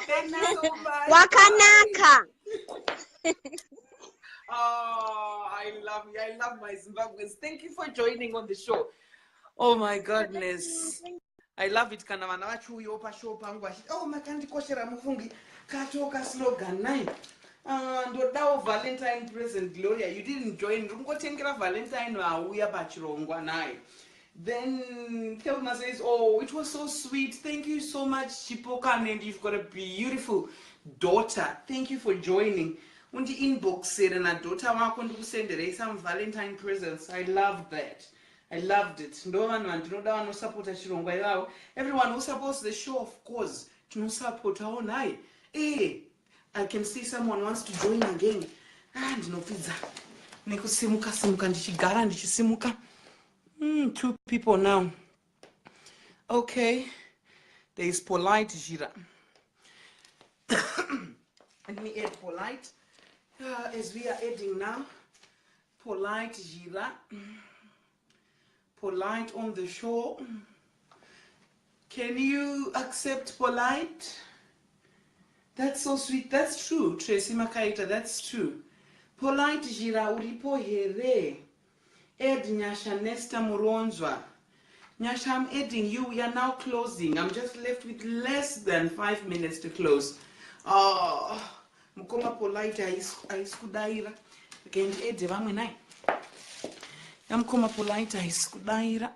Thank you so much. Wakanaka. Oh, I love you. I love my Zimbabweans. Thank you for joining on the show. Oh my goodness. I love it. Kana vana vachiuyawo pashow pangu vachiti, oh, makandikoshera mufungi. Katoka slogan 9. Ndodawo Valentine present Gloria. You didn't join. Ndingotengera Valentine vauya Pachirongwa naye. Then Thelma says, oh, it was so sweet. Thank you so much, Chipokan, and you've got a beautiful daughter. Thank you for joining. Undi inbox said, and a daughter wako ndikusendere some Valentine presents. I loved that. I loved it. No support Chirongwa yao. Everyone who supports the show, of course, no support our night. Hey, I can see someone wants to join again. And no pizza. Nikusimuka ndichigara ndichisimuka. 2 people now. Okay. There is Polite Jira. Let me add Polite. As we are adding now, Polite Jira. Polite on the show. Can you accept Polite? That's so sweet. That's true, Tracy Makaita. That's true. Polite Jira uripo here. Ed Nyasha Nesta Muronzwa. Nyasha, I'm adding you. We are now closing. I'm just left with less than 5 minutes to close. Oh, Mukoma Polite aiskudaira. Again, Ed vamwe nai. Mukoma Polite aiskudaira.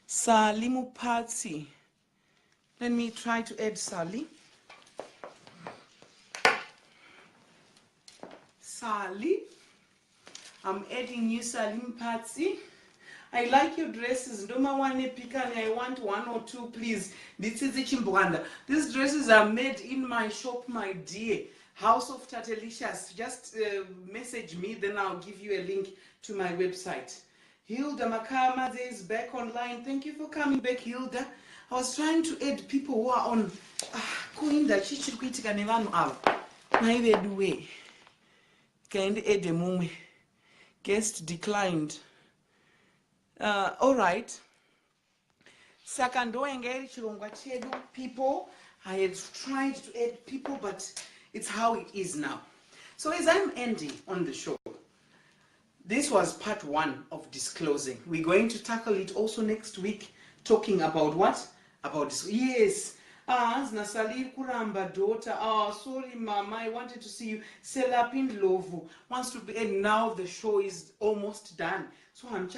Sali Mupatsi. Let me try to add Sali. Sally. I'm adding you, Salim Patsy. I like your dresses. Doma one pikani. I want 1 or 2, please. This is Chimbwanda. These dresses are made in my shop, my dear. House of Tatelicious. Just message me, then I'll give you a link to my website. Hilda Makama is back online. Thank you for coming back, Hilda. I was trying to add people who are on Kuinda Chichikuitika Nevanu Ava. Naive Kind add a mumwe. Guest declined. All right. Sakando engage chirongwa chedu people. I had tried to add people, but it's how it is now. So as I'm ending on the show, this was part 1 of disclosing. We're going to tackle it also next week, talking about what? About this. Yes. Nasalil Kuramba daughter. Sorry, Mama, I wanted to see you. Selapin Lovu wants to be, and now the show is almost done. So I'm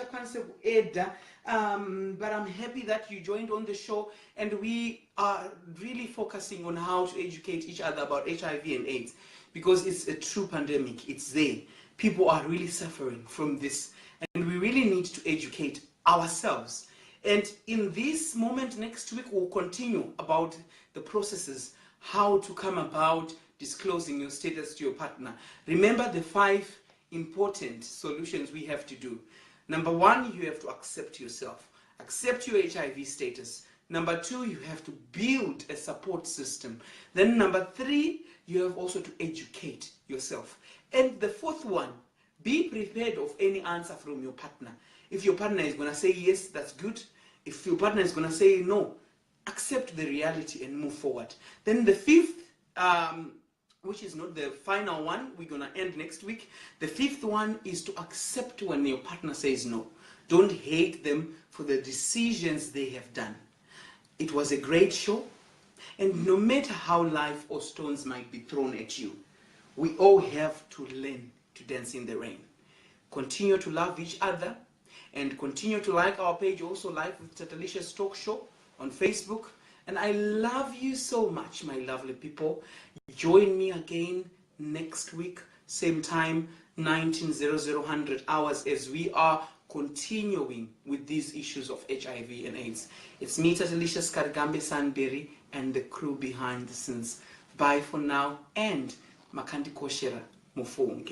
Eda. But I'm happy that you joined on the show, and we are really focusing on how to educate each other about HIV and AIDS, because it's a true pandemic. It's there. People are really suffering from this, and we really need to educate ourselves. And in this moment next week, we'll continue about the processes, how to come about disclosing your status to your partner. Remember the 5 important solutions we have to do. Number 1, you have to accept yourself. Accept your HIV status. Number 2, you have to build a support system. Then number 3, you have also to educate yourself. And the 4th one, be prepared of any answer from your partner. If your partner is going to say yes, that's good. If your partner is going to say no, accept the reality and move forward. Then the 5th, which is not the final one, we're going to end next week. The 5th one is to accept when your partner says no. Don't hate them for the decisions they have done. It was a great show. And no matter how life or stones might be thrown at you, we all have to learn to dance in the rain. Continue to love each other, and continue to like our page, also Live with Tatelicious Talk Show on Facebook. And I love you so much, my lovely people. Join me again next week, same time, 19:00 hours, as we are continuing with these issues of HIV and AIDS. It's me, Tatelicious, Karigame, Sandberg, and the crew behind the scenes. Bye for now, and Makandi Koshera Mufunge.